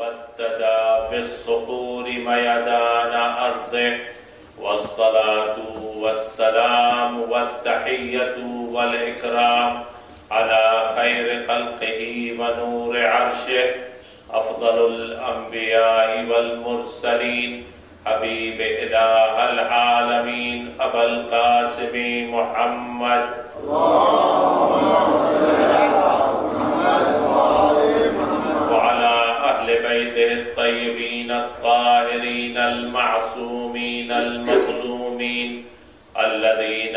واتدى بالصخور ميدان أرضه والصلاة والسلام والتحية والإكرام على خير خلقه ونور عرشه أفضل الأنبياء والمرسلين حبيب إله العالمين أبا القاسم محمد وعلى أهل بيته الطيبين الطاهرين المعصومين المظلومين الذين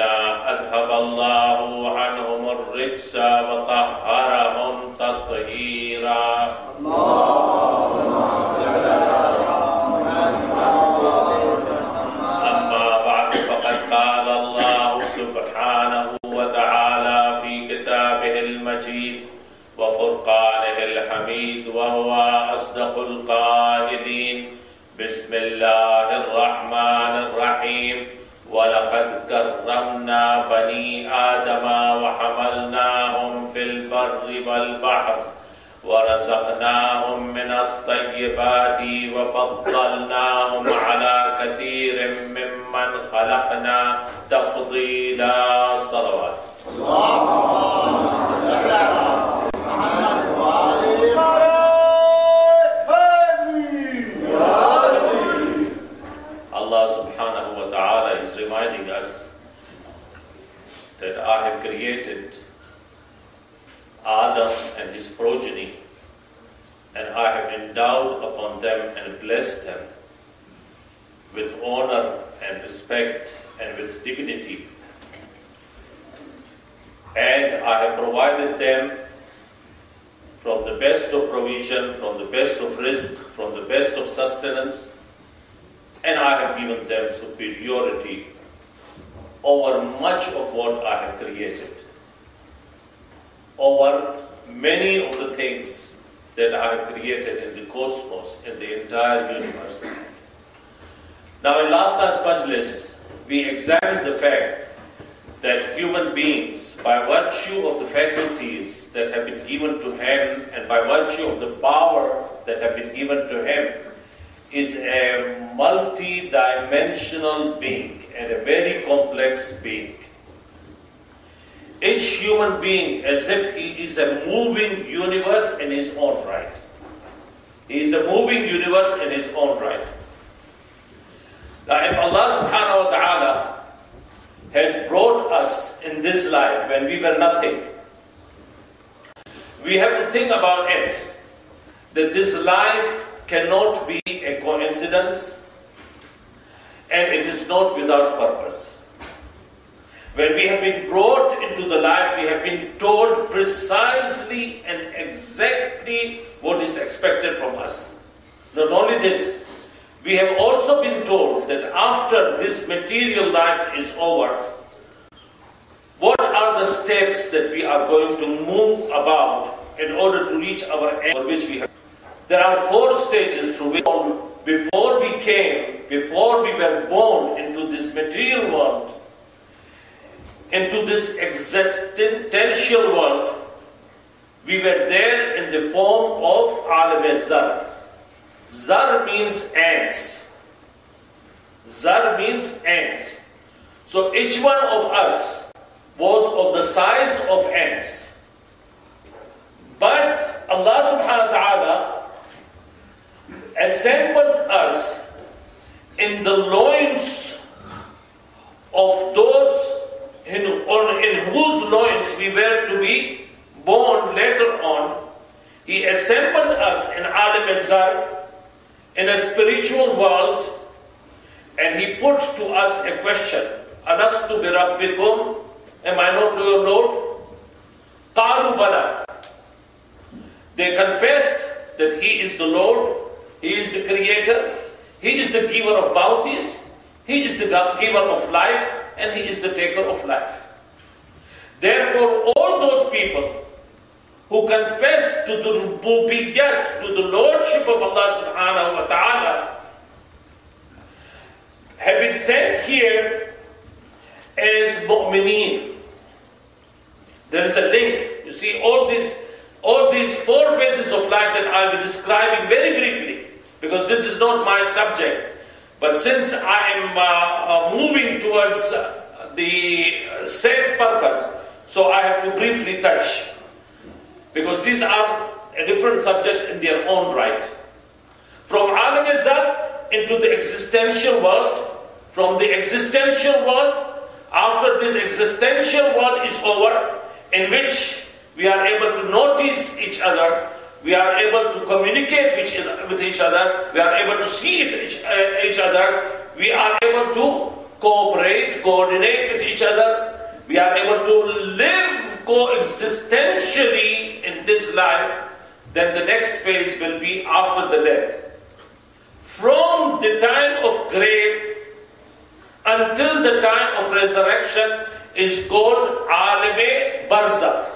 أذهب الله عنهم الرجس وطهرهم تطهيرا. أما بعد فقد قال الله سبحانه وتعالى في كتابه المجيد وفرقانه الحميد وهو أصدق القائلين بسم الله الرحمن الرحيم ولقد كرمنا بني آدم وحملناهم في البر والبحر ورزقناهم من الطيبات وفضلناهم على كثير ممن خلقنا تفضيلا. صلوات Allah subhanahu wa ta'ala is reminding us that I have created Adam and his progeny, and I have endowed upon them and blessed them with honor and respect and with dignity. And I have provided them from the best of provision, from the best of rizq, from the best of sustenance, and I have given them superiority over much of what I have created, over many of the things that I have created in the cosmos, in the entire universe. Now in last night's majlis, we examined the fact that human beings, by virtue of the faculties that have been given to him and by virtue of the power that have been given to him, is a multi-dimensional being and a very complex being. Each human being as if he is a moving universe in his own right. He is a moving universe in his own right. Now if Allah subhanahu wa ta'ala has brought us in this life when we were nothing, we have to think about it, that this life cannot be a coincidence and it is not without purpose. When we have been brought into the life, we have been told precisely and exactly what is expected from us. Not only this, we have also been told that after this material life is over, what are the steps that we are going to move about in order to reach our end, for which we have. There are 4 stages through which, before we were born into this material world, into this existential world, we were there in the form of Alam-e-Zar. Zar means ants. Zar means ants. So each one of us was of the size of ants. But Allah subhanahu wa ta'ala assembled us in the loins of those in whose loins we were to be born later on. He assembled us in Alam-e-Zar, in a spiritual world, and he put to us a question: Alastu bi rabbikum? Am I not your Lord? Qalu bala. They confessed that he is the Lord, he is the creator, he is the giver of bounties, he is the giver of life, and he is the taker of life. Therefore, all those people who confess to the rububiyyat, to the lordship of Allah subhanahu wa ta'ala, have been sent here as mu'mineen. There is a link. You see, all these 4 phases of life that I'll be describing very briefly. because this is not my subject. But since I am moving towards the said purpose, so I have to briefly touch, because these are different subjects in their own right. From Alam Zar into the existential world, from the existential world, after this existential world is over, in which we are able to notice each other, we are able to communicate with each other, we are able to see each other, we are able to cooperate, coordinate with each other, we are able to live coexistentially in this life, then the next phase will be after the death. From the time of grave until the time of resurrection is called Alame Barzakh.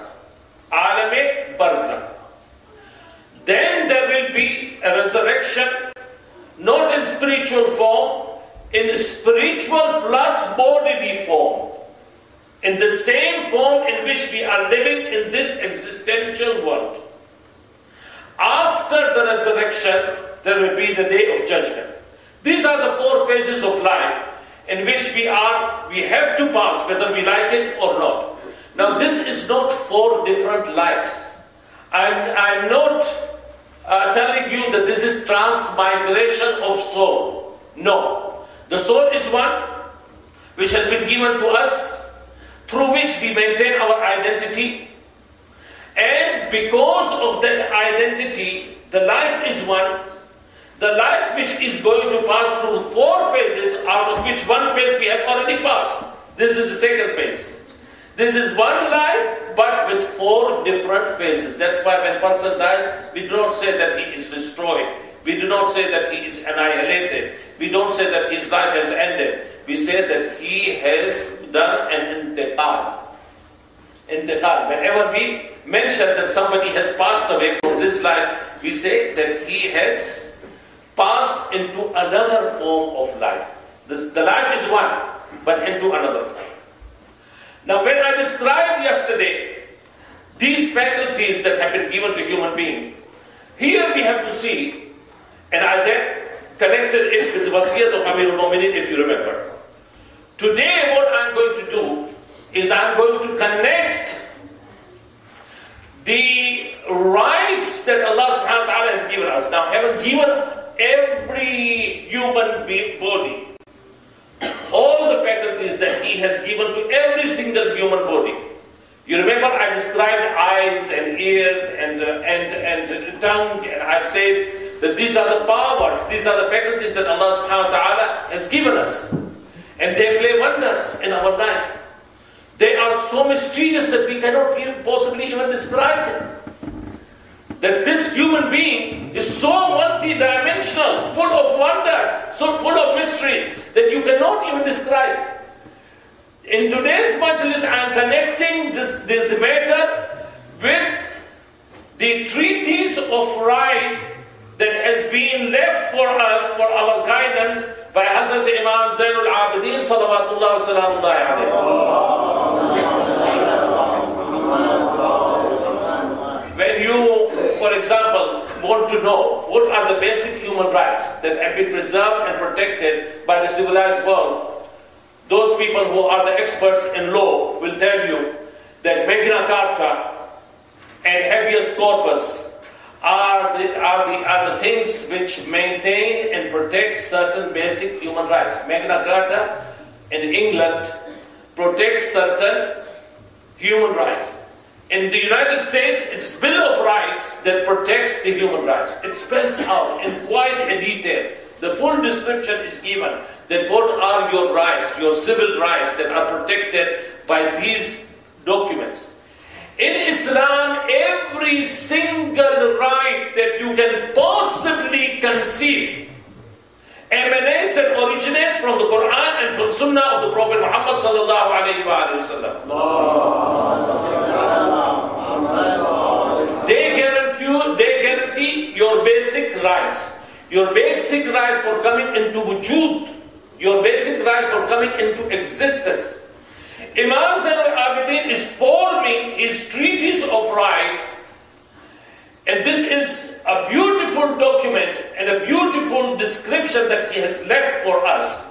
Alame Barzakh. Then there will be a resurrection, not in spiritual form, in spiritual plus bodily form. In the same form in which we are living in this existential world. After the resurrection, there will be the day of judgment. These are the 4 phases of life in which we have to pass, whether we like it or not. Now this is not 4 different lives. I'm not telling you that this is transmigration of soul. No. The soul is one which has been given to us, through which we maintain our identity. And because of that identity, the life is one. The life which is going to pass through 4 phases, out of which 1 phase we have already passed. This is the second phase. This is one life, but with 4 different phases. That's why when a person dies, we do not say that he is destroyed. We do not say that he is annihilated. We don't say that his life has ended. We say that he has done an intiqal. Intiqal. Whenever we mention that somebody has passed away from this life, we say that he has passed into another form of life. The life is one, but into another form. Now when I described yesterday these faculties that have been given to human being, here we have to see, and I then connected it with the Wasiyat of Amir al-Mu'minin, if you remember. Today what I'm going to do is I'm going to connect the rights that Allah subhanahu wa ta'ala has given us. Now, having given every human body all the faculties that He has given to every single human body. You remember I described eyes and ears and tongue, and I've said that these are the powers, these are the faculties that Allah subhanahu wa ta'ala has given us. And they play wonders in our life. They are so mysterious that we cannot possibly even describe them. That this human being is so multi-dimensional, full of wonders, so full of mysteries, that you cannot even describe. In today's majlis, I am connecting this matter with the treatise of right that has been left for us, for our guidance, by Hazrat Imam Zainul Abidin salawatullah wa salamullahi alayhi. When you, for example, want to know what are the basic human rights that have been preserved and protected by the civilized world, those people who are the experts in law will tell you that Magna Carta and habeas corpus are the things which maintain and protect certain basic human rights. Magna Carta in England protects certain human rights. In the United States, it's Bill of Rights that protects the human rights. It spells out in quite a detail. The full description is given that what are your rights, your civil rights that are protected by these documents. In Islam, every single right that you can possibly conceive emanates and originates from the Quran and from Sunnah of the Prophet Muhammad sallallahu alayhi wa sallam. They guarantee your basic rights. Your basic rights for coming into wujud. Your basic rights for coming into existence. Imam Zainul Abidin is forming his treatise of right, and this is a beautiful document, and a beautiful description that He has left for us,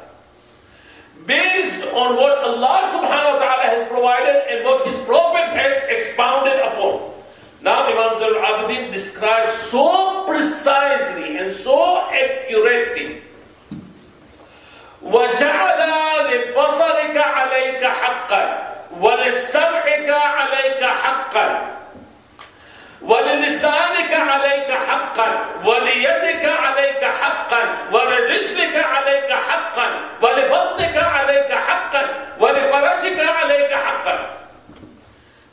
based on what Allah subhanahu wa ta'ala has provided and what His Prophet has expounded upon. Now Imam Zainul Abidin describes so precisely and so accurately, وَجَعَلَ لِبَصَرِكَ عَلَيْكَ حَقًّا وَلِسَمْعِكَ عَلَيْكَ حَقًّا وَلِلِسَانِكَ عَلَيْكَ حَقًّا وَلِيَدِكَ عَلَيْكَ حَقًّا وَلِرِجْلِكَ عَلَيْكَ حَقًّا وَلِبَطْنِكَ عَلَيْكَ حَقًّا وَلِفَرَجِكَ عَلَيْكَ حَقًّا.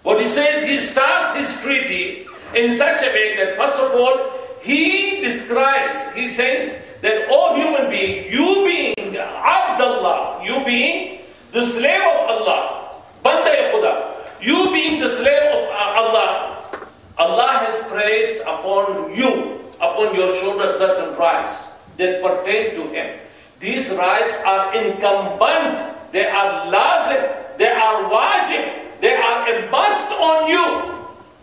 What he says, he starts his treaty in such a way that first of all, he describes, he says that, O human being, you being Abdullah, you being the slave of Allah, Banda-e Khuda, you being the slave of Allah, Allah has placed upon you, upon your shoulders, certain rights that pertain to Him. These rights are incumbent, they are lazim, they are wajib, they are a must on you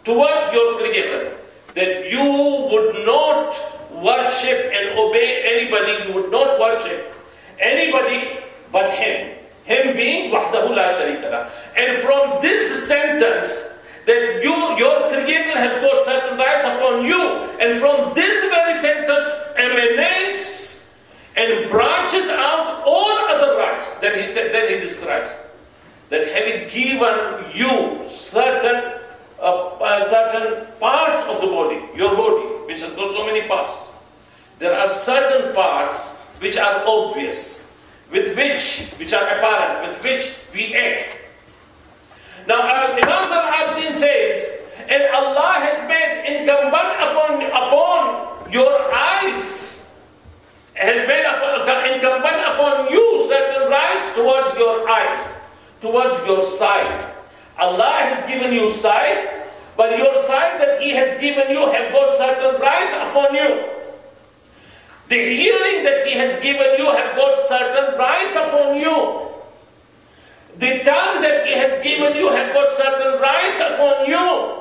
towards your Creator. That you would not worship and obey anybody, you would not worship anybody but Him. Him being Wahdahu la sharika lah. And from this sentence, that your Creator has got certain rights upon you, and from this very sentence emanates and branches out all other rights. Then he said, then he describes that having given you certain parts of the body, your body, which has got so many parts, there are certain parts which are obvious, which are apparent, with which we act. Now, Imam Al-Abidin says, and Allah has made incumbent upon your eyes, has made incumbent upon you certain rights towards your eyes, towards your sight. Allah has given you sight, but your sight that He has given you have got certain rights upon you. The hearing that He has given you have got certain rights upon you. The tongue that He has given you have got certain rights upon you.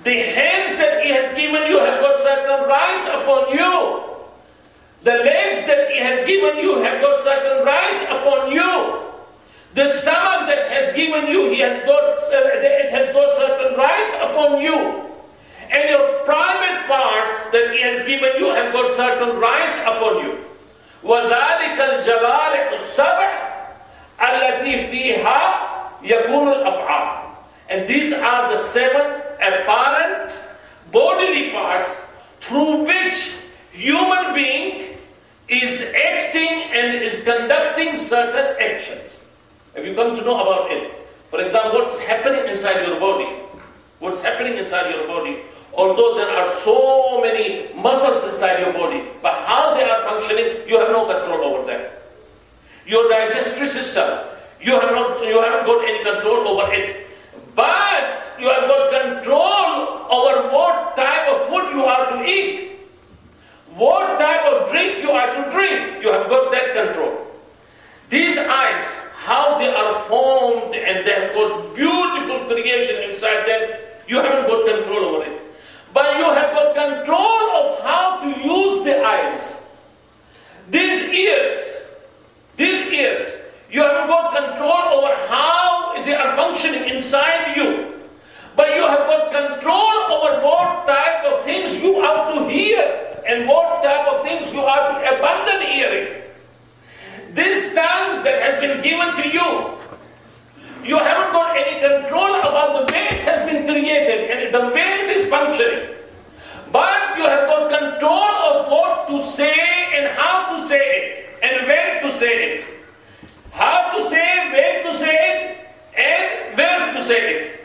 The hands that He has given you have got certain rights upon you. The legs that He has given you have got certain rights upon you. The stomach that has given you, it has got certain rights upon you. And your private parts that He has given you have got certain rights upon you. وَذَلِكَ الْجَوَارِحُ السَّبْعُ الَّتِي فِيهَا يَكُونُ الْأَفْعَالُ. And these are the 7 apparent bodily parts through which human being is acting and is conducting certain actions. If you come to know about it, for example, what's happening inside your body, although there are so many muscles inside your body, but how they are functioning, you have no control over them. Your digestive system, you haven't got any control over it. But you have got control over what type of food you are to eat, what type of drink you are to drink. You have got that control. These eyes, how they are formed and they have got beautiful creation inside them, you haven't got control over it. But you have got control of how to use the eyes. These ears, you haven't got control over how they are functioning inside you. But you have got control over what type of things you are to hear and what type of things you are to abandon hearing. This tongue that has been given to you, you haven't got any control about the way it has been created and the way it is functioning. But you have got control of what to say and how to say it and when to say it. How to say, when to say it, and where to say it.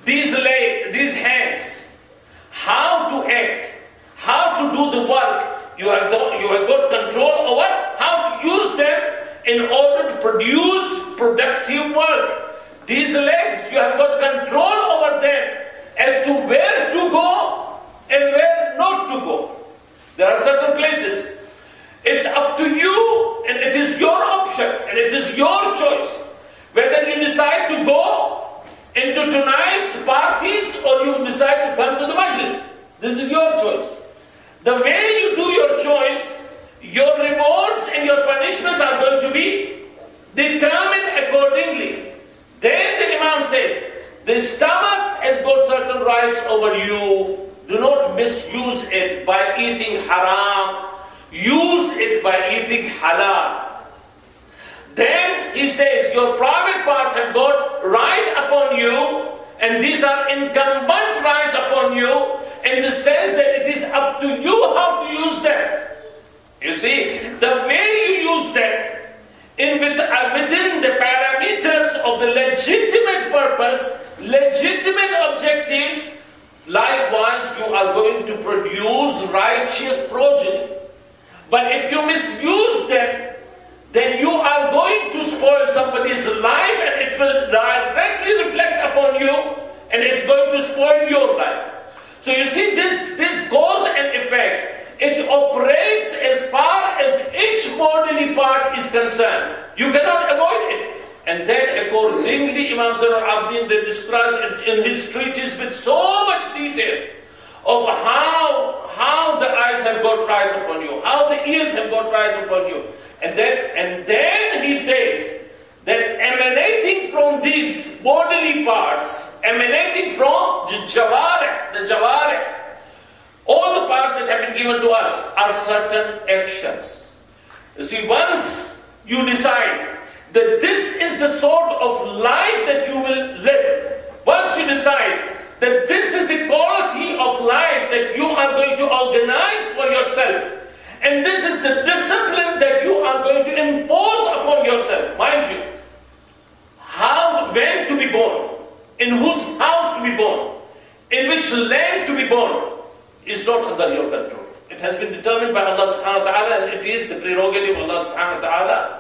These hands, how to act, how to do the work, you have got control over how to use them in order to produce productive work. These legs, you have got control over them as to where to go and where not to go. There are certain places. It's up to you, and it is your option, and it is your choice whether you decide to go into tonight's parties or you decide to come to the majlis. This is your choice. The way you do be determined accordingly. Then the Imam says, the stomach has got certain rights over you. Do not misuse it by eating haram. Use it by eating halal. Then he says, your private parts have got right upon you, and these are incumbent rights upon you, in the sense that it is up to you how to use them. You see, the way you use them, within the parameters of the legitimate purpose, legitimate objectives, likewise you are going to produce righteous progeny. But if you misuse them, then you are going to spoil somebody's life, and it will directly reflect upon you, and it's going to spoil your life. So you see, this cause and effect, it operates as far as each bodily part is concerned. You cannot avoid it. And then accordingly, Imam Zain al-Abidin describes it in his treatise with so much detail of how the eyes have got rights upon you, how the ears have got rights upon you. And then he says that emanating from these bodily parts, emanating from the jawarih, all the parts that have been given to us are certain actions. You see, once you decide that this is the sort of life that you will live, once you decide that this is the quality of life that you are going to organize for yourself, and this is the discipline that you are going to impose upon yourself, mind you, when to be born, in whose house to be born, in which land to be born, is not under your control. It has been determined by Allah subhanahu wa ta'ala, and it is the prerogative of Allah subhanahu wa ta'ala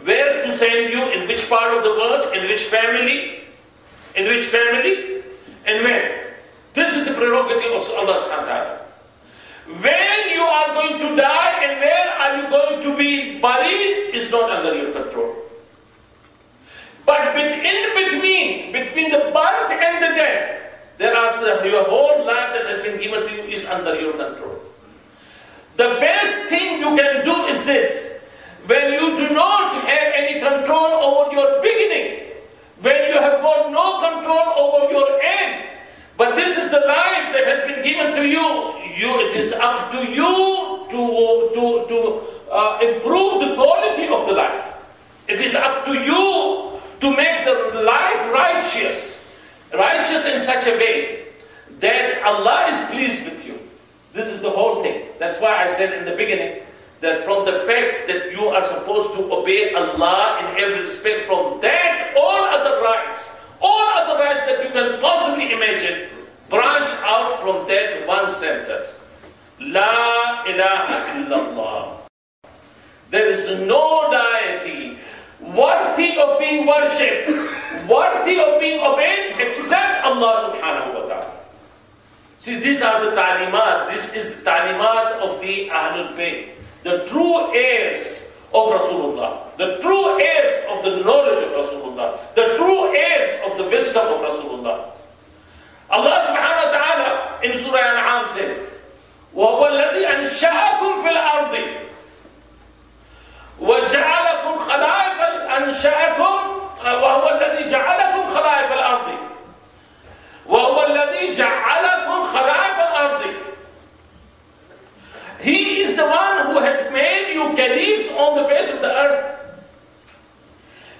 where to send you, in which part of the world, in which family, and when. This is the prerogative of Allah subhanahu wa ta'ala. When you are going to die and where are you going to be buried is not under your control. But between the birth and the death, your whole life that has been given to you is under your control. The best thing you can do is this: when you do not have any control over your beginning, when you have got no control over your end, but this is the life that has been given to you, it is up to you to improve the quality of the life. It is up to you to make the life righteous in such a way that Allah is pleased with you. This is the whole thing. That's why I said in the beginning that from the fact that you are supposed to obey Allah in every respect, from that all other rights that you can possibly imagine branch out from that one sentence. La ilaha illallah. There is no deity worthy of being worshipped, worthy of being obeyed except Allah subhanahu wa ta'ala. See, these are the talimat. This is the talimat of the Ahlul Bayt, the true heirs of Rasulullah, the true heirs of the knowledge of Rasulullah, the true heirs of the wisdom of Rasulullah. Allah subhanahu wa ta'ala in Surah Al-An'am says, وَهُوَ الَّذِي أَنْشَأَكُمْ فِي الْأَرْضِ وَجَعَلَكُمْ خَلَائِفَ أَنْشَأَكُمْ وَهُوَ الَّذِي جَعَلَكُمْ خَلَائِفَ الْأَرْضِ وَهُوَ الَّذِي جَعَلَكُمْ خَلَائِفَ الْأَرْضِ. He is the one who has made you caliphs on the face of the earth.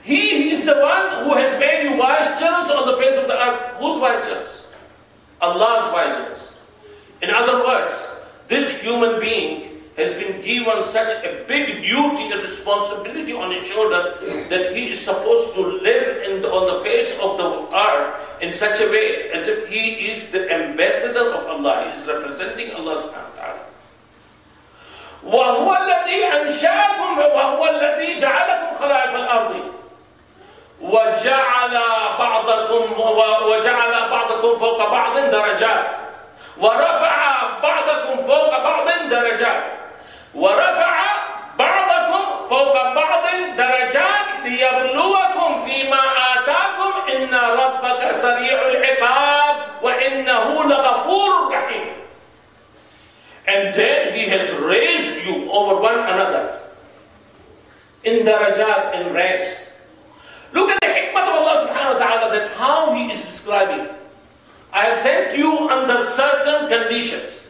He is the one who has made you vicegerents on the face of the earth. Whose vicegerents? Allah's vicegerents. In other words, this human being has been given such a big duty and responsibility on his shoulder that he is supposed to live on the face of the earth in such a way as if he is the ambassador of Allah. He is representing Allah subhanahu wa ta'ala. وَهُوَ الَّذِي أَنْشَأَكُمْ وَهُوَ الَّذِي جَعَلَكُمْ خَلَائِفَ الْأَرْضِ وَجَعَلَ بَعْضَكُمْ فَوْقَ بَعْضٍ دَرَجَاتٍ وَرَفَعَ بَعْضَكُمْ فَوْقَ بَعْضٍ دَرَجَاتٍ وَرَفَعَ بَعْضَكُمْ فَوْقَ بَعْضٍ دَرَجَاتٍ لِيَبْلُوَكُمْ فِيمَا آتَاكُمْ إِنَّ رَبَّكَ سَرِيعُ الْعِقَابِ وَإِنَّهُ لَغَفُورٌ رَحِيمٌ. And then He has raised you over one another. in darajat, in ranks. Look at the hikmah of Allah subhanahu wa ta'ala, that how He is describing. I have sent you under certain conditions.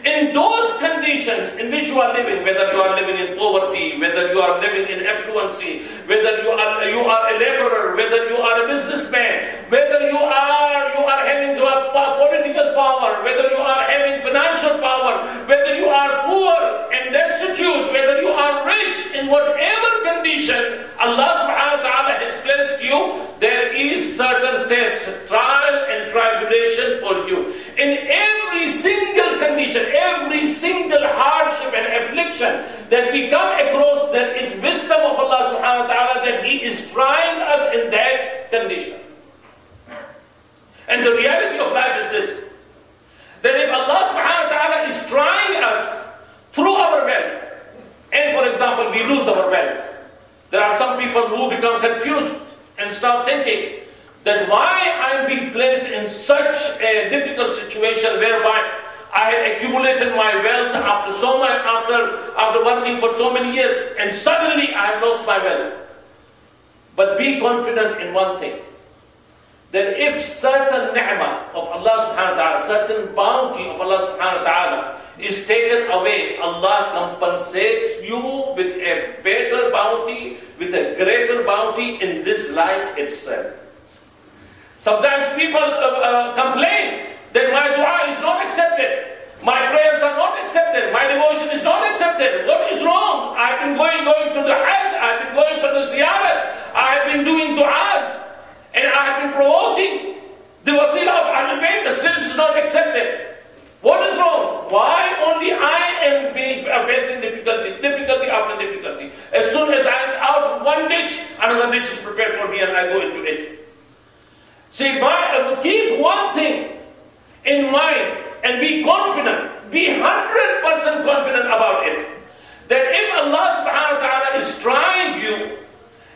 In those conditions in which you are living, whether you are living in poverty, whether you are living in affluency, whether you are a laborer, whether you are a businessman, whether you are having political power, whether you are having financial power, whether you are poor and destitute, whether you are rich, in whatever condition Allah subhanahu wa ta'ala has placed you, there is certain test, trial and tribulation for you. In every single condition, every single hardship and affliction that we come across, there is wisdom of Allah subhanahu wa ta'ala that He is trying us in that condition. And the reality of life is this, that if Allah subhanahu wa ta'ala is trying us through our wealth, and for example we lose our wealth, there are some people who become confused and start thinking that why I am being placed in such a difficult situation whereby I had accumulated my wealth after working for so many years, and suddenly I have lost my wealth. But be confident in one thing, that if certain ni'mah of Allah subhanahu wa ta'ala, certain bounty of Allah subhanahu wa ta'ala is taken away, Allah compensates you with a better bounty, with a greater bounty in this life itself. Sometimes people complain that my dua is not accepted, my prayers are not accepted, my devotion is not accepted. What is wrong? I've been going to the Hajj, I've been going for the ziyarat, I've been doing du'as, and I have been promoting the wasila of Ahlul Bayt, still it is not accepted. What is wrong? Why only I am facing difficulty after difficulty? As soon as I am out of one ditch, another ditch is prepared for me and I go into it. See, keep one thing in mind and be confident, be 100% confident about it, that if Allah subhanahu wa ta'ala is trying you,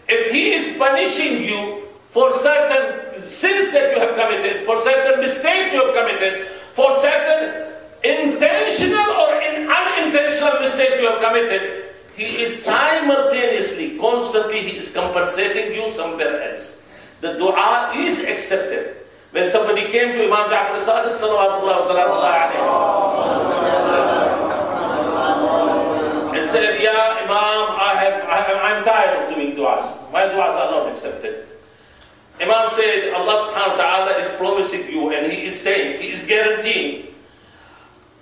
if He is punishing you for certain sins that you have committed, for certain mistakes you have committed, for certain intentional or unintentional mistakes you have committed, He is simultaneously, constantly, He is compensating you somewhere else. The dua is accepted. When somebody came to Imam Ja'far as-Sadiq sallallahu alayhi and said, "Ya Imam, I'm tired of doing du'as. My du'as are not accepted." Imam said, Allah subhanahu wa ta'ala is promising you, and He is saying, He is guaranteeing,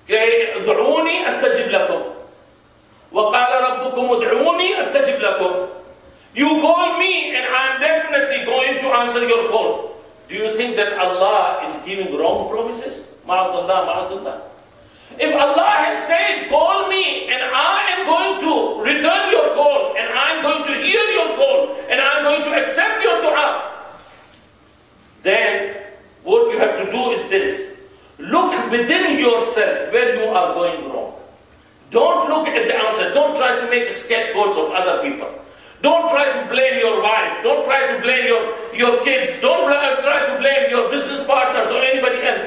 "Ud'uni astajib lakum. Wa qala rabbukum ud'uni astajib lakum." You call me and I am definitely going to answer your call. Do you think that Allah is giving wrong promises? Ma'azallah, ma'azallah. If Allah has said, call me and I am going to return your call, and I am going to hear your call, and I am going to accept your dua, then what you have to do is this. Look within yourself where you are going wrong. Don't look at the answer. Don't try to make scapegoats of other people. Don't try to blame your wife. Don't try to blame your kids. Don't try to blame your business partners or anybody else.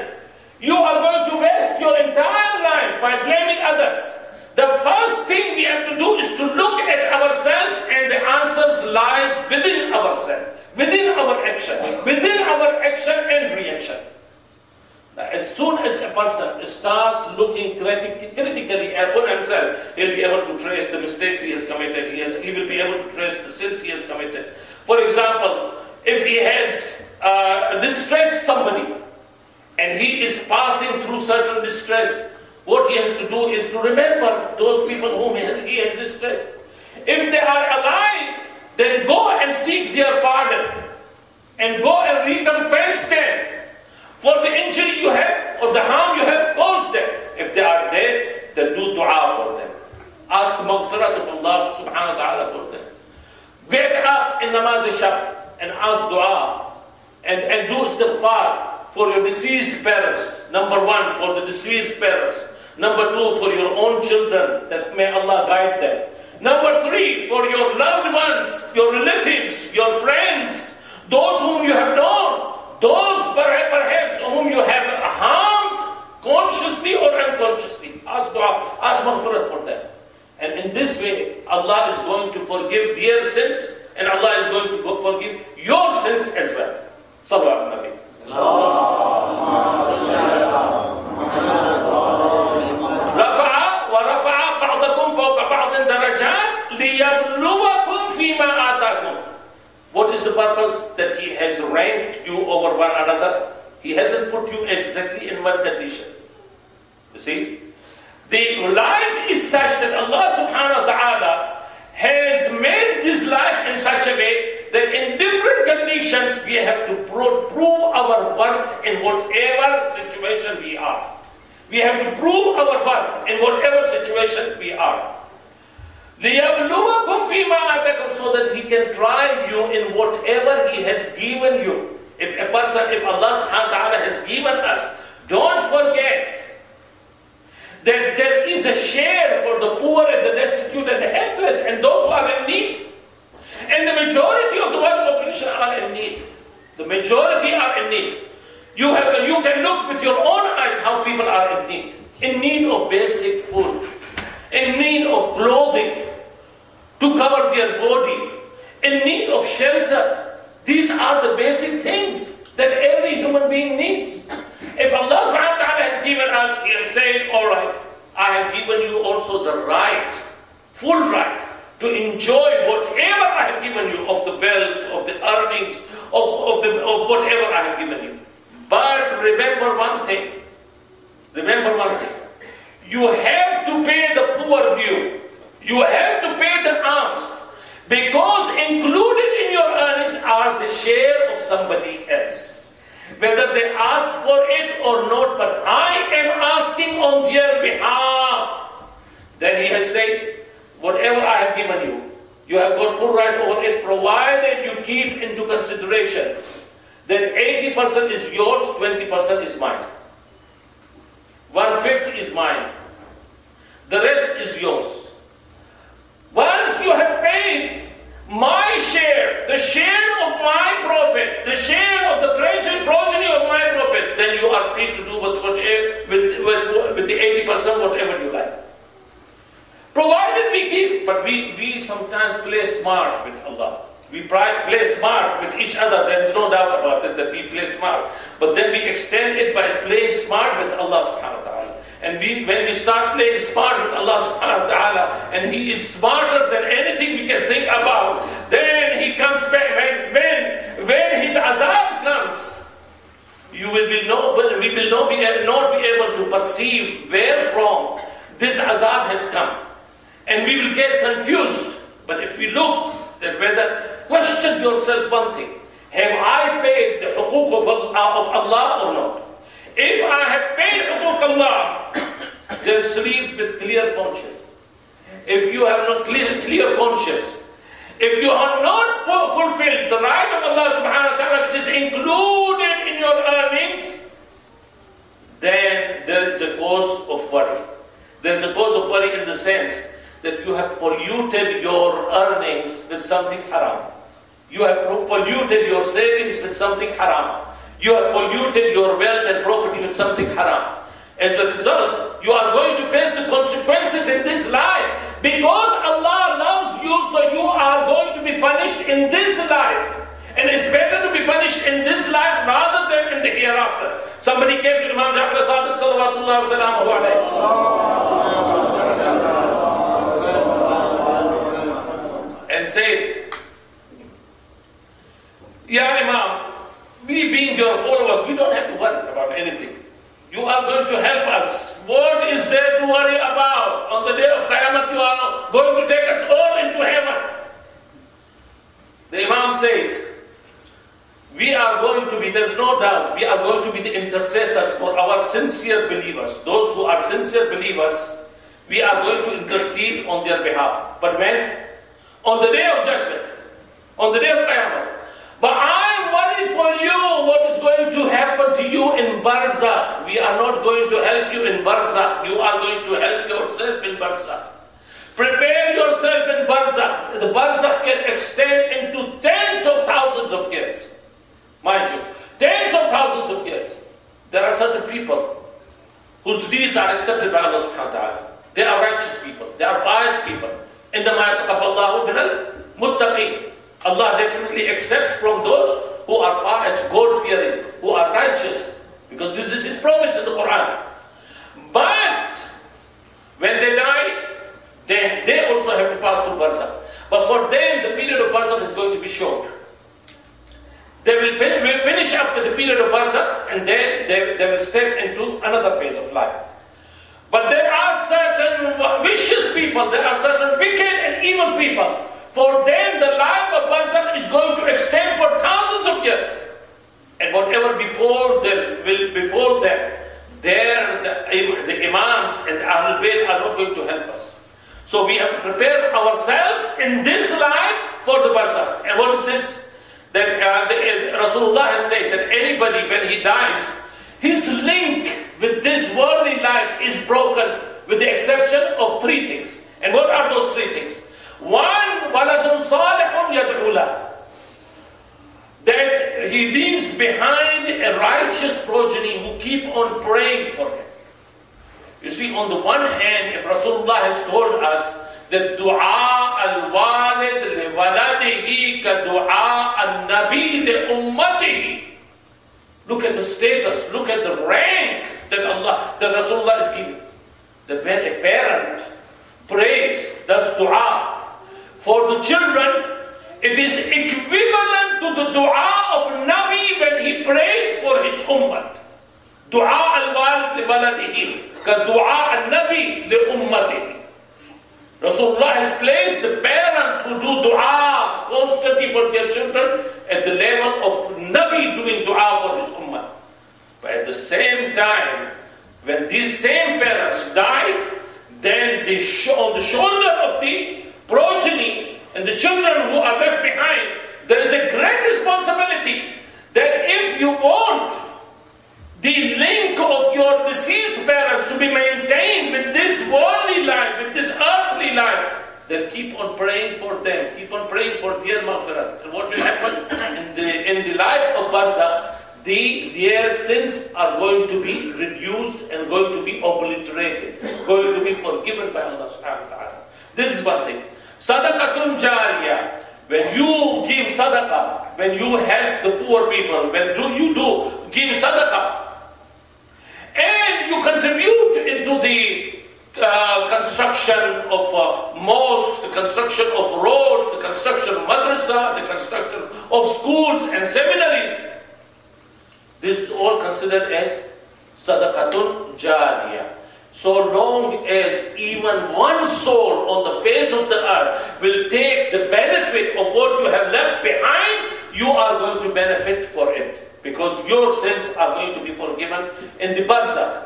You are going to waste your entire life by blaming others. The first thing we have to do is to look at ourselves, and the answers lies within ourselves, within our action and reaction. As soon as a person starts looking critically upon himself, he'll be able to trace the mistakes he has committed. He will be able to trace the sins he has committed. For example, if he has distressed somebody and he is passing through certain distress, what he has to do is to remember those people whom he has distressed. If they are alive, then go and seek their pardon and go and recompense them for the injury you have or the harm you have caused them. If they are dead, then do dua for them. Ask maghfirat of Allah subhanahu wa ta'ala for them. Get up in namaz shab and ask dua and do istighfar for your deceased parents. Number one, for the deceased parents. Number two, for your own children, that may Allah guide them. Number three, for your loved ones, your relatives, your friends, those whom you have known, those perhaps whom you have harmed consciously or unconsciously. Ask dua, ask maghfirat for them. And in this way, Allah is going to forgive their sins, and Allah is going to forgive your sins as well. Sallu ala Nabi. رفع ورفع بعضكم فوق بعض درجات ليبلوكم فيما آتاكم. What is the purpose that He has ranked you over one another? He hasn't put you exactly in one condition. You see? The life is such that Allah subhanahu wa ta'ala has made this life in such a way that in different conditions we have to prove our worth in whatever situation we are. We have to prove our worth in whatever situation we are. لِيَبْلُوَكُمْ فِي مَا آتَاكُمْ, so that He can try you in whatever He has given you. If Allah subhanahu wa ta'ala has given us, don't forget that there is a share for the poor and the destitute and the helpless and those who are in need. And the majority of the world population are in need. The majority are in need. You can look with your own eyes how people are in need of basic food, in need of clothing to cover their body, in need of shelter. These are the basic things that every human being needs. If Allah subhanahu wa ta'ala has given us, He has said, all right, I have given you also the right, full right, to enjoy whatever I have given you of the wealth, of the earnings, of whatever I have given you. But remember one thing. Remember one thing. You have to pay the poor due. You have to pay the alms. Because included in your earnings are the share of somebody else. Whether they ask for it or not, but I am asking on their behalf. Then He has said, whatever I have given you, you have got full right over it, provided you keep into consideration that 80% is yours, 20% is mine. 1/5 is mine. The rest is yours. Once you have paid my share, the share of my profit, the share of the progeny of my profit, then you are free to do with the 80% whatever you like. Provided we keep, but we sometimes play smart with Allah. We play smart with each other. There is no doubt about it that we play smart. But then we extend it by playing smart with Allah subhanahu wa ta'ala. And when we start playing smart with Allah subhanahu wa ta'ala, and He is smarter than anything we can think about, then He comes back. When His azab comes, we will not be able to perceive where from this azab has come. And we will get confused. But if we look that question yourself one thing. Have I paid the huquq of Allah or not? If I have paid huquq Allah, then sleep with clear conscience. If you have not clear conscience, if you have not fulfilled the right of Allah subhanahu wa ta'ala, which is included in your earnings, then there is a cause of worry. There is a cause of worry in the sense that you have polluted your earnings with something haram. You have polluted your savings with something haram. You have polluted your wealth and property with something haram. As a result, you are going to face the consequences in this life. Because Allah loves you, so you are going to be punished in this life. And it's better to be punished in this life rather than in the hereafter. Somebody came to Imam Ja'far as-Sadiq sallallahu alaihi wasallam and said, Ya Imam, we being your followers, we don't have to worry about anything. You are going to help us. What is there to worry about? On the day of Qiyamah, you are going to take us all into heaven. The Imam said, there is no doubt, we are going to be the intercessors for our sincere believers. Those who are sincere believers, we are going to intercede on their behalf. But when? On the day of judgment. On the day of Qiyamah. But I am worried for you what is going to happen to you in Barzakh. We are not going to help you in Barzakh. You are going to help yourself in Barzakh. Prepare yourself in Barzakh. The Barzakh can extend into tens of thousands of years. Mind you, tens of thousands of years. There are certain people whose deeds are accepted by Allah subhanahu wa ta'ala. They are righteous people. They are pious people. إِنَّمَا يَتَقَبَّلُ اللَّهُ مِنَ الْمُتَّقِينَ. Allah definitely accepts from those who are pious, God-fearing, who are righteous. Because this is His promise in the Quran. But when they die, they also have to pass through barzakh. But for them, the period of barzakh is going to be short. They will finish up with the period of barzakh, and then they will step into another phase of life. But there are certain vicious people, there are certain wicked and evil people. For them, the life of barzakh is going to extend for thousands of years. And whatever before them, the imams and the Ahlul Bayt are not going to help us. So we have to prepare ourselves in this life for the barzakh. And what is this? That Rasulullah has said that anybody, when he dies, his link with this worldly life is broken, with the exception of three things. And what are those three things? One, waladun salihun yad'u lahu. That he leaves behind a righteous progeny who keep on praying for him. You see, on the one hand, if Rasulullah has told us that dua al-walid li-waladihi ka dua al-nabi li-ummatihi. Look at the status, look at the rank that Rasulullah is giving. That when a parent prays, does dua for the children, it is equivalent to the dua of Nabi when he prays for his ummah. Dua al-walid li-waladihi ka dua al-nabi li-ummatihi. Rasulullah has placed the parents who do dua constantly for their children at the level of Nabi doing dua for his ummah. But at the same time, when these same parents die, then on the shoulder of the progeny and the children who are left behind, there is a great responsibility that if you want the link of your deceased parents to be maintained with this worldly life, with this earthly life, then keep on praying for them, keep on praying for their maghfirah. And what will happen in the life of barzakh, their sins are going to be reduced and going to be obliterated, going to be forgiven by Allah subhanahu wa ta'ala. This is one thing. Sadaqatun jariyah. When you give sadaqah, when you help the poor people, when you give sadaqah, and you contribute into the construction of mosques, the construction of roads, the construction of madrasa, the construction of schools and seminaries, this is all considered as sadaqatun jariyah. So long as even one soul on the face of the earth will take the benefit of what you have left behind, you are going to benefit for it. Because your sins are going to be forgiven in the barzakh.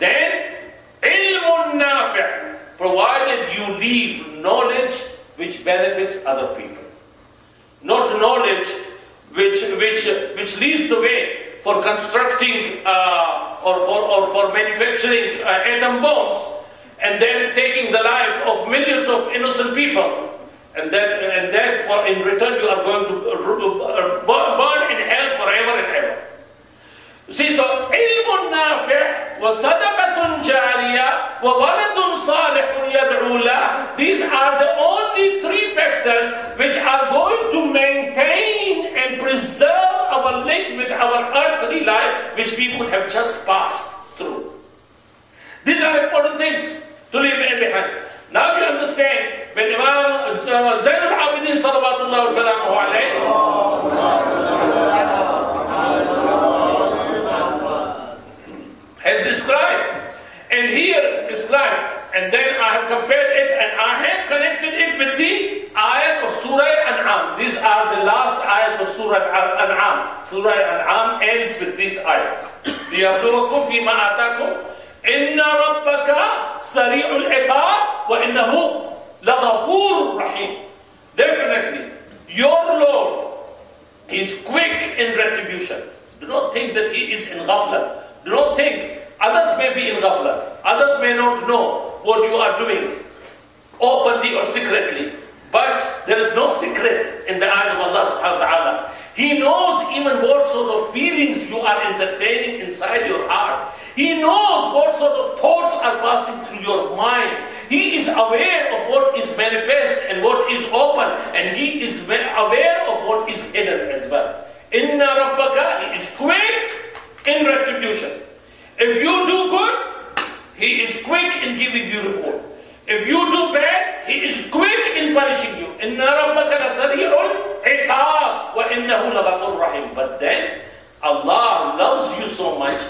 Then, ilmun nafi', provided you leave knowledge which benefits other people. Not knowledge which leads the way for constructing or for manufacturing atom bombs and then taking the life of millions of innocent people. And that for in return you are going to burn in hell forever and ever. See, so ilmun nafi' wa sadaqatun jariyah wa waladun salihun yad'u lahu. These are the only three factors which are going to maintain and preserve our link with our earthly life, which we would have just passed through. These are important things to leave behind. Now you understand when Imam Zayn al-Abidin salawatullah wa salamuhu alayhi has described, and here described, and then I have compared it and I have connected it with the ayat of Surah An'am. These are the last ayats of Surah An'am. Surah An'am ends with these ayats. لِيَبْلُوَكُمْ فِي مَا آتَاكُمْ إِنَّ رَبَّكَ سَرِيعُ الْعِقَابِ وَإِنَّهُ لَغَفُورٌ رَحِيمٌ. Definitely, your Lord is quick in retribution. Do not think that He is in ghafla. Do not think others may be in ghafla. Others may not know what you are doing, openly or secretly. But there is no secret in the eyes of Allah subhanahu wa ta'ala. He knows even what sort of feelings you are entertaining inside your heart. He knows what sort of thoughts are passing through your mind. He is aware of what is manifest and what is open, and He is aware of what is hidden as well. Inna Rabbaka, He is quick in retribution. If you do good, He is quick in giving you reward. If you do bad, He is quick in punishing you. Inna Rabbaka lasari'ul iqab wa innahu laghafurur rahim. But then Allah loves you so much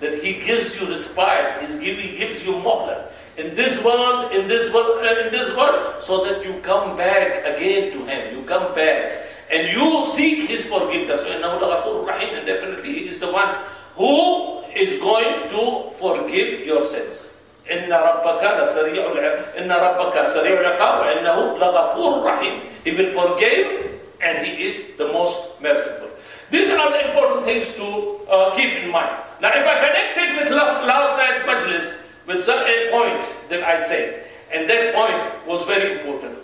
that He gives you respite. He gives you mohla in this world, so that you come back again to Him. You come back and you seek His forgiveness. So innahu laghafurur rahim, and definitely He is the one who is going to forgive your sins. Inna Rabbaka sari'ul iqab wa innahu laghafurur rahim. He will forgive, and He is the most merciful. These are the important things to keep in mind. Now, if I connect it with last night's majlis, with a point that I said, and that point was very important,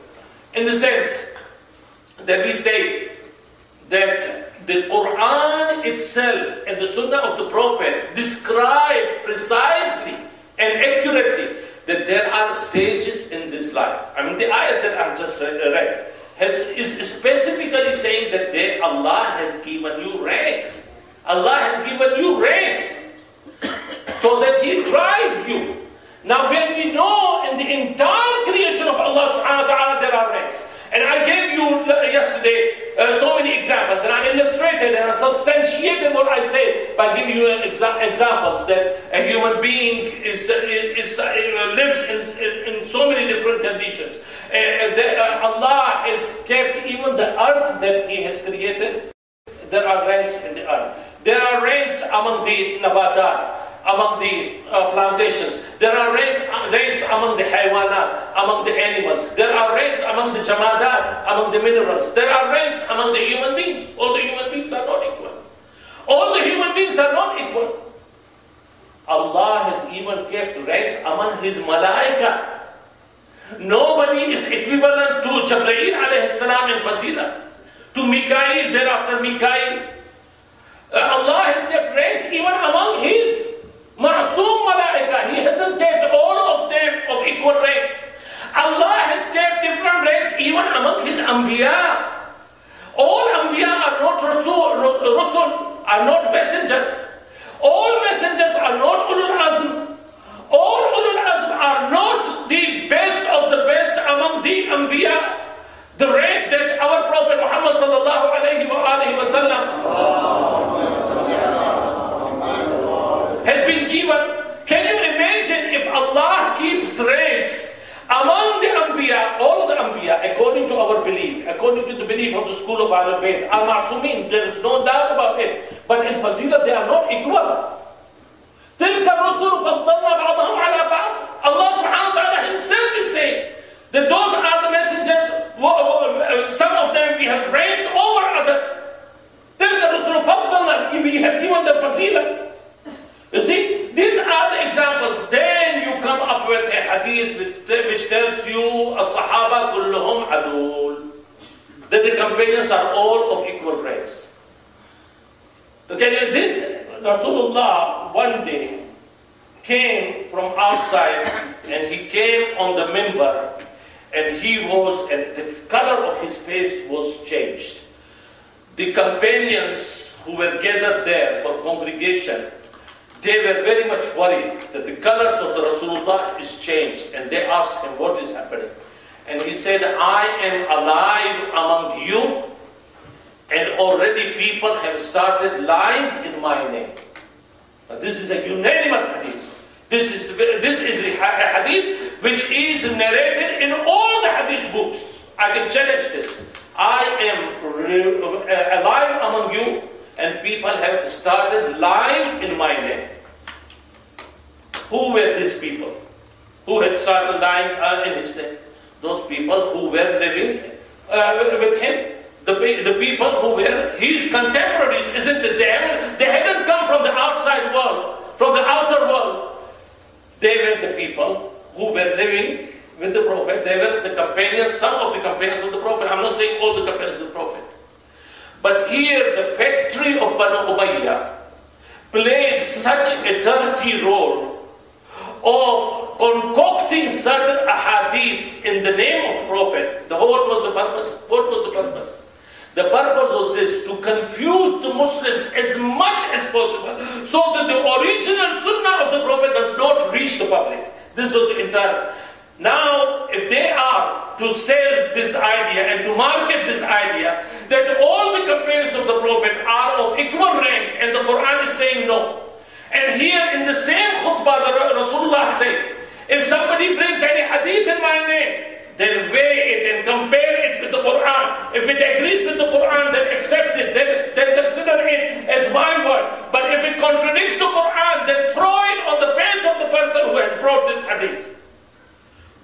in the sense that we say that the Quran itself and the Sunnah of the Prophet describe precisely and accurately that there are stages in this life. I mean, the ayat that I've just read is specifically saying that Allah has given you ranks. Allah has given you ranks so that He tries you. Now, when we know in the entire creation of Allah subhanahu wa ta'ala there are ranks, and I gave you yesterday so many examples, and I illustrated and I substantiated what I said by giving you examples that a human being lives in so many different conditions. Allah has kept even the earth that He has created. There are ranks in the earth. There are ranks among the nabatat, among the plantations. There are ranks among the haywanat, among the animals. There are ranks among the jamadat, among the minerals. There are ranks among the human beings. All the human beings are not equal. All the human beings are not equal. Allah has even kept ranks among His malaika. Nobody is equivalent to Jibreel alayhi salam in Fasila, to Mikail, thereafter Mikail. Allah has kept ranks even among His Ma'soom Malaika. He hasn't kept all of them of equal ranks. Allah has kept different ranks even among His Anbiya. All Anbiya are not Rusul, are not messengers. All messengers are not Ulul Azm. All Ulul Azm are not the best of the best among the Anbiya. The rank that our Prophet Muhammad sallallahu alayhi wa sallam has been given. Can you imagine if Allah keeps ranks among the Anbiya, all of the Anbiya, according to our belief, according to the belief of the school of Ahlul Bayt, al-Ma'sumin, there is no doubt about it. But in Fazilah, they are not equal. تِلْكَ الرُّسُلُ فَضَّلْنَا بَعْضَهُمْ عَلَى بَعْضٍ. Allah subhanahu wa ta'ala Himself is saying that those are the messengers, some of them we have ranked over others. تِلْكَ الرُّسُلُ فَضَّلْنَا, we have given them Fazilah. You see, these are the examples. Then you come up with a hadith which tells you as-sahaba kulluhum adul, that the companions are all of equal ranks. Okay, this Rasulullah one day came from outside, and He came on the minbar, and the color of His face was changed. The companions who were gathered there for congregation, they were very much worried that the colors of the Rasulullah is changed, and they asked Him, what is happening? And He said, I am alive among you, and already people have started lying in my name. Now, this is a unanimous hadith. This is a hadith which is narrated in all the hadith books. I can challenge this. I am alive among you, and people have started lying in my name. Who were these people who had started lying in His name? Those people who were living with Him. The people who were His contemporaries, isn't it? They hadn't come from the outside world, from the outer world. They were the people who were living with the Prophet. They were the companions, some of the companions of the Prophet. I'm not saying all the companions of the Prophet. But here the factory of Banu Umayyah played such a dirty role of concocting certain ahadith in the name of the Prophet. What was the purpose? What was the purpose? The purpose was this, to confuse the Muslims as much as possible so that the original sunnah of the Prophet does not reach the public. This was the entire. Now, if they are to sell this idea and to market this idea that all the companions of the Prophet are of equal rank and the Quran is saying no. And here in the same khutbah, Rasulullah said, if somebody brings any hadith in my name, then weigh it and compare it with the Quran. If it agrees with the Quran, then accept it, then consider it as my word. But if it contradicts the Quran, then throw it on the face of the person who has brought this hadith.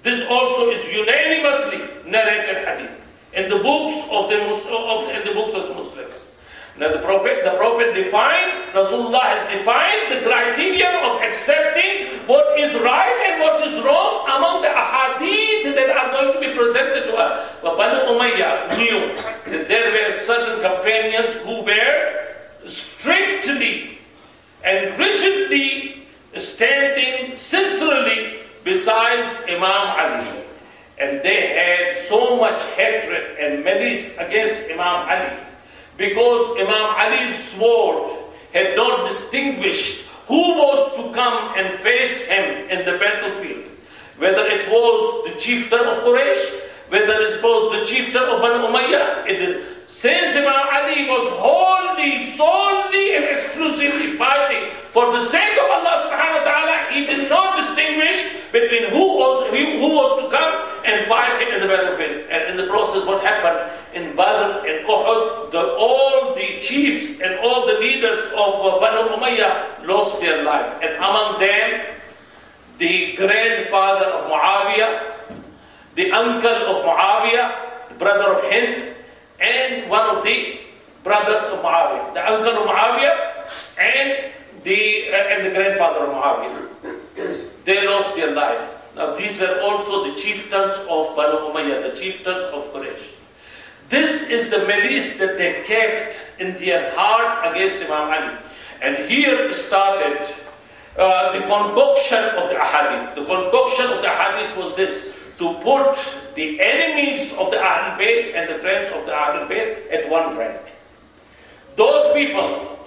This also is unanimously narrated hadith in the books of the Muslims. Now the Prophet defined, Rasulullah has defined the criterion of accepting what is right and what is wrong among the ahadith that are going to be presented to us. But Banu Umayyah knew that there were certain companions who were strictly and rigidly standing sincerely besides Imam Ali. And they had so much hatred and malice against Imam Ali, because Imam Ali's sword had not distinguished who was to come and face him in the battlefield. Whether it was the chieftain of Quraysh, whether it was the chieftain of Banu Umayyah. Since Imam Ali was wholly, solely and exclusively fighting for the sake of Allah subhanahu wa ta'ala, he did not distinguish between who was to come and fight him in the battlefield. And in the process, what happened in Badr and Uhud, all the chiefs and all the leaders of Banu Umayyah lost their life. And among them, the grandfather of Muawiyah, the uncle of Muawiyah, the brother of Hind, and one of the brothers of Muawiyah, the uncle of Muawiyah, and the grandfather of Muawiyah. They lost their life. Now these were also the chieftains of Banu Umayyah, the chieftains of Quraysh. This is the malice that they kept in their heart against Imam Ali. And here started the concoction of the ahadith. The concoction of the ahadith was this, to put the enemies of the Ahlul Bayt and the friends of the Ahlul Bayt at one rank. Those people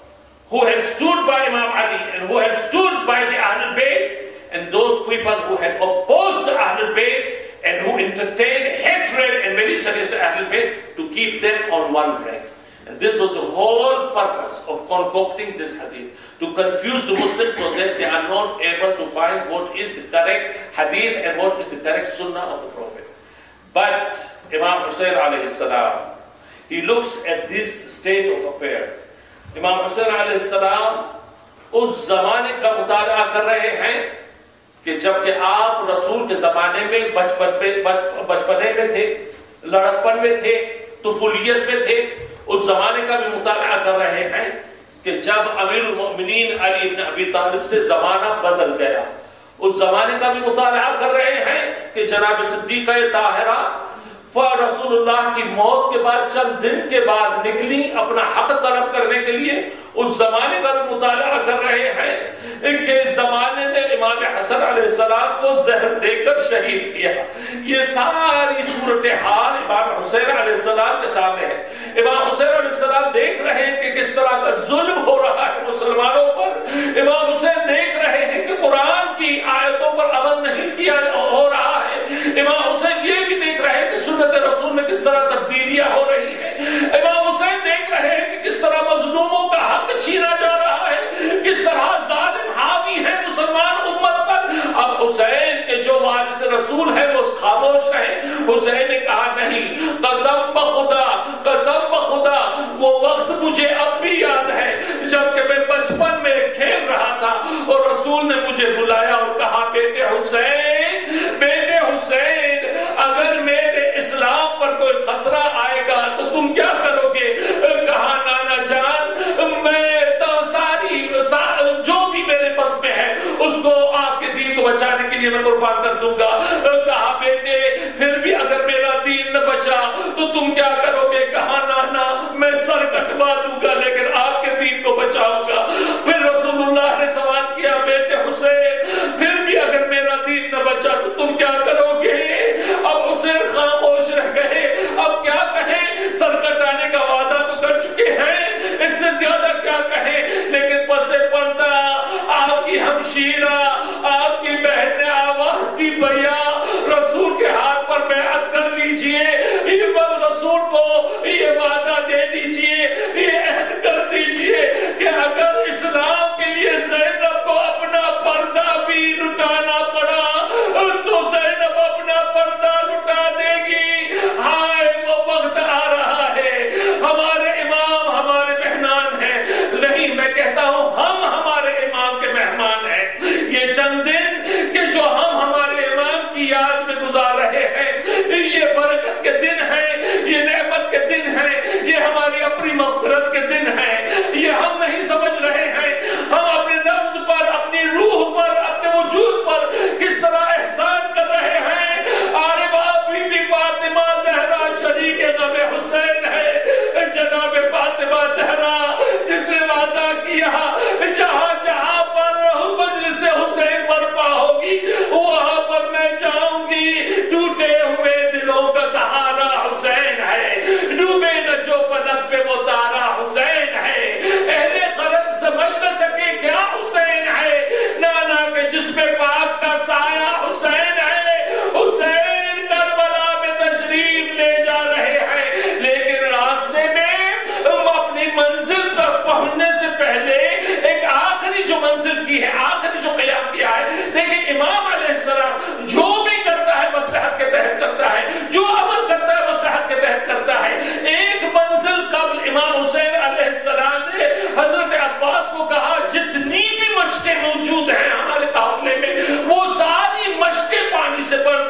who had stood by Imam Ali and who had stood by the Ahlul Bayt, and those people who had opposed the Ahlul Bayt and who entertained hatred and malice against the Ahlul Bayt, to keep them on one rank. And this was the whole purpose of concocting this hadith, to confuse the Muslims so that they are not able to find what is the correct hadith and what is the correct sunnah of the Prophet. But Imam Hussain alayhi salam, he looks at this state of affair. Imam Hussain alayhi salam उस जमाने का मुताला कर रहे हैं कि जबकि आप रसूल के जमाने में बचपने में थे, लड़कपन में थे, तुफुलियत में थे, उस जमाने का भी मुताला कर रहे हैं कि जब अमीरुल मोमिनीन अली इब्न अबी तालिब से जमाना बदल गया, उस जमाने का भी मुताला कर रहे हैं कि जनाब सिद्दीक़ ताहिरा रसूलुल्लाह की मौत के बाद चंद दिन के बाद निकली अपना हक तलब करने के लिए, उस जमाने का भी मुताला कर रहे हैं कि जमाने में इमाम हसन अलैहिस्सलाम को जहर देकर शहीद किया। ये सारी सूरत हाल इमाम हुसैन अलैहिस्सलाम के सामने है। इमाम हुसैन अलैहिस्सलाम देख रहे हैं कि किस तरह का जुल्म हो रहा है मुसलमानों पर। इमाम हुसैन देख रहे हैं कि कुरान की आयतों पर अमल नहीं किया हो रहा है। इमाम हुसैन ये भी देख रहे हैं कि सुन्नत रसूल में किस तरह तब्दीलियां हो रही हैं। इमाम हुसैन देख रहे हैं कि किस तरह मजलूमों का हक छीना जा रहा है, किस तरह जालिम हावी है मुसलमान उम्मत पर। अब हुसैन के जो वारिस रसूल है वो खामोश रहे। हुसैन ने कहा नहीं, कसम बखुदा वो वक्त मुझे अब भी याद है जबकि मैं बचपन में खेल रहा था और रसूल ने मुझे बुलाया और कहा, बेटे हुसैन, अगर मेरे इस्लाम पर कोई खतरा आएगा तो तुम क्या करोगे? कहा, नाना जान, मैं तो सारी जो भी मेरे पास में है उसको आपके दीन को बचाने के लिए मैं कुर्बान कर दूंगा। कहा, बेटे, फिर भी अगर मेरा दीन न बचा तो तुम क्या करोगे? कहा, नाना, मैं सर कटवा दूंगा लेकिन आपके दीन को बचाऊंगा। फिर रसूलुल्लाह ने सवाल किया, बेटे हुसैन, फिर भी अगर मेरा दीन न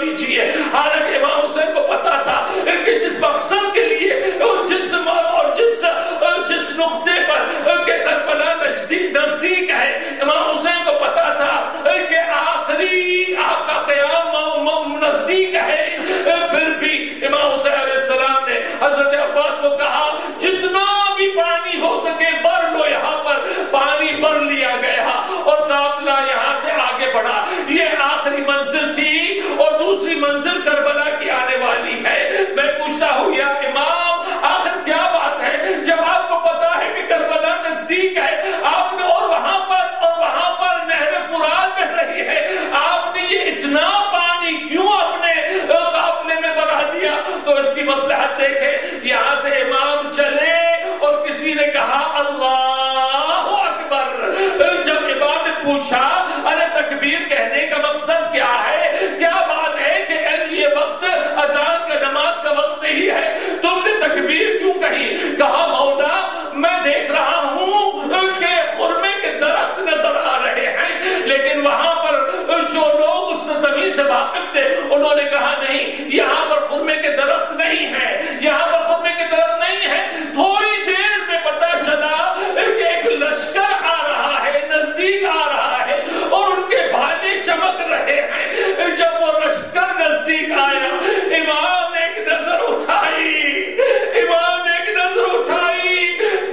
دیجیے. حالانکہ امام حسین کو پتا تھا کہ جس مقصد کے لیے اور جس نقطے پر کہ کربلا نزدیک ہے، امام حسین کو پتا تھا کہ آخری آپ کا قیام نزدیک ہے. پھر بھی امام حسین علیہ السلام نے حضرت عباس کو کہا جتنا بھی پانی ہو سکے بھر لو. یہاں پر پانی بھر لیا گیا اور قافلہ یہاں سے آگے بڑھا. یہ آخری منزل تھی اور دوسری منزل کربلا کی آنے والی ہے. میں پوچھتا ہوں یا امام آخر کیا بات ہے جب آپ کو پتا ہے کہ کربلا نزدیک ہے، آپ نے اور وہاں پر نہر فرات بہ رہی ہے، آپ نے یہ اتنا پانی کیوں اپنے قافلے میں بڑھا دیا؟ تو اس کی مصلحت دیکھیں. یہاں سے امام چلے اور کسی نے کہا اللہ اکبر. جب امام نے پوچھا ارے تکبیر کہنے کا مقصد کیا ہے، کیا بات ہے کہ یہ وقت اذان کا نماز کا وقت نہیں ہے، تم نے تکبیر کیوں کہی؟ کہا مولا میں دیکھ رہا ہوں کہ خرمے کے درخت نظر آ رہے ہیں، لیکن وہاں پر جو لوگ اس زمین سے واقف تھے انہوں نے کہا نہیں یہاں پر خرمے کے درخت نہیں ہے، یہاں پر خرمے کے درخت نہیں ہے. تھوڑی دیر میں پتا چلا کہ ایک لشکر آ رہا ہے، نزدیک آ رہا ہے اور ان کے بھالے چمک رہے ہیں. جب وہ لشکر نزدیک آیا امام نے ایک نظر اٹھائی،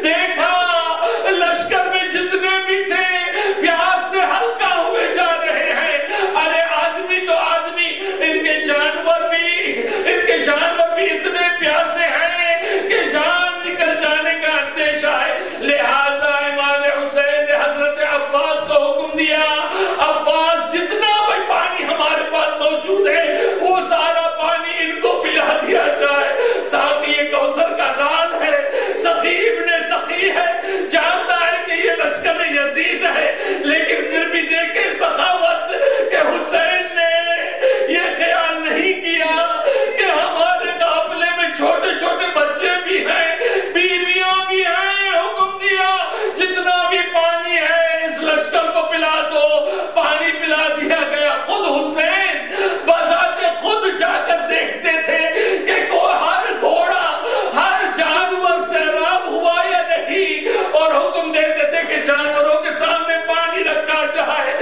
دیکھا لشکر میں جتنے بھی تھے پیاس سے ہلکا ہوئے جا رہے ہیں. ارے آدمی تو آدمی، ان کے جانور بھی اتنے پیاسے ہیں کہ جان نکل جانے کا اندیشہ ہے. لہذا امام حسین نے حضرت عباس کو حکم دیا عباس جتنا بھی پانی ہمارے پاس موجود ہے وہ سارا پانی ان کو پلا دیا جائے. صاحب یہ کوثر کا نال ہے، سقیب نے سقی ہے، جانتا ہے کہ یہ لشکر یزید ہے، لیکن پھر بھی دیکھیں سخاوت کہ حسین نے یہ خیال نہیں کیا کہ ہمارے قافلے میں چھوٹے چھوٹے بچے بھی ہیں، بیویاں بھی ہیں. حکم دیا جتنا بھی پانی ہے اس لشکر کو پلا دو. پانی پلا دیا گیا. خود حسین بذات خود جا کر دیکھتے تھے کہ ہر گھوڑا ہر جانور سیراب ہوا یا نہیں، اور حکم دیتے تھے کہ جانوروں کے سامنے پانی رکھا جائے.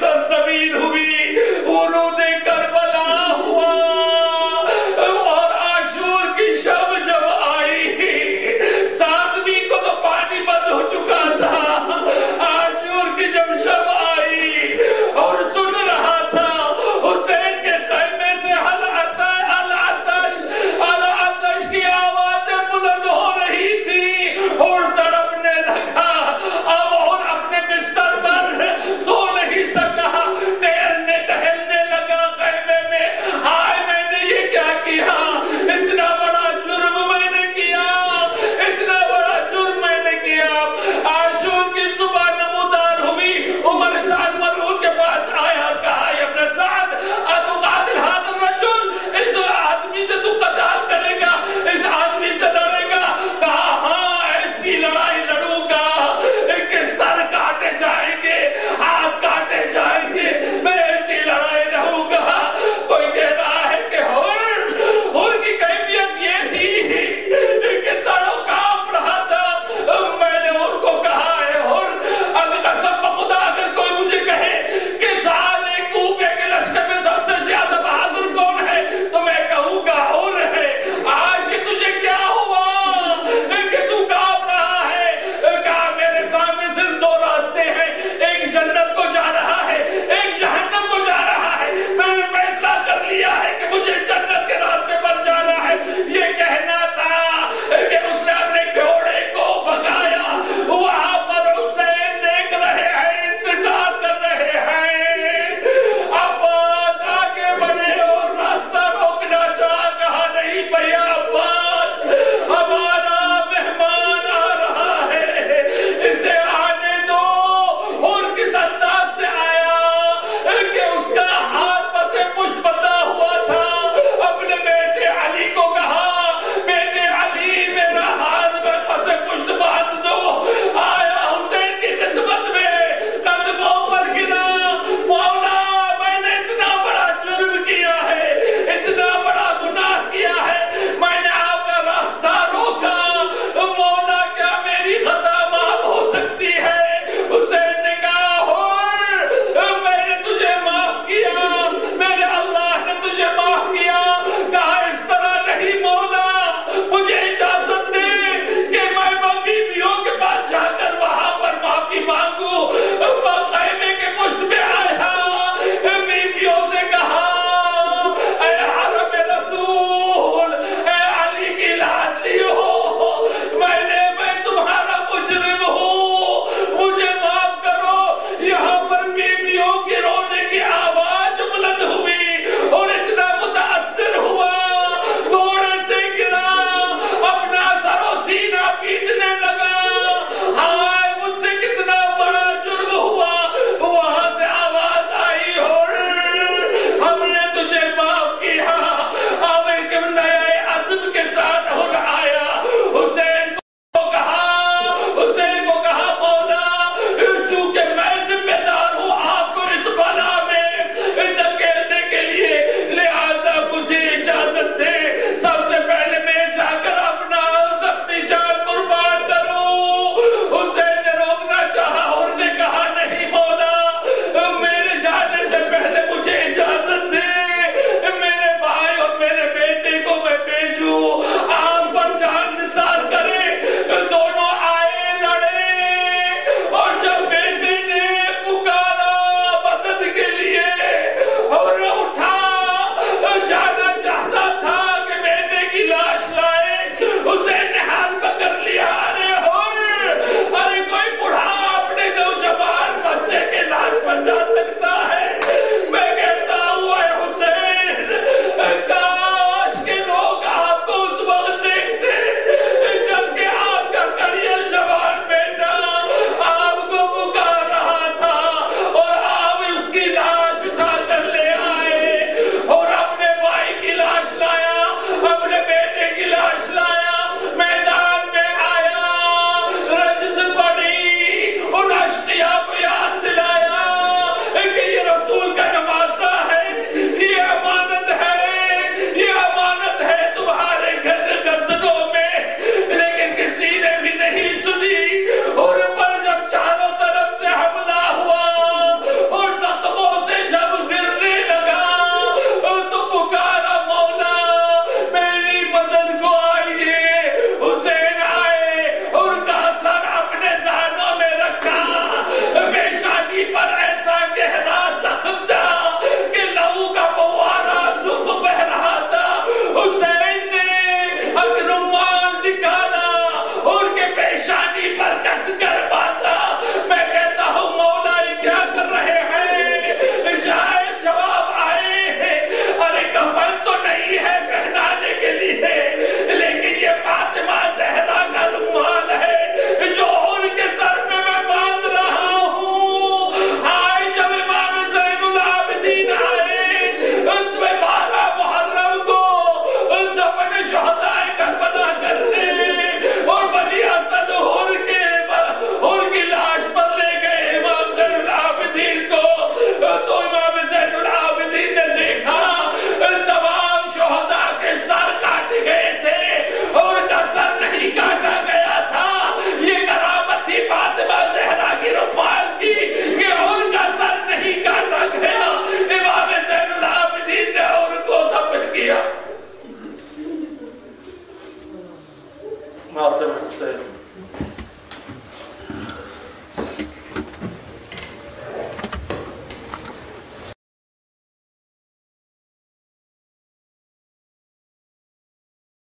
सरजमीन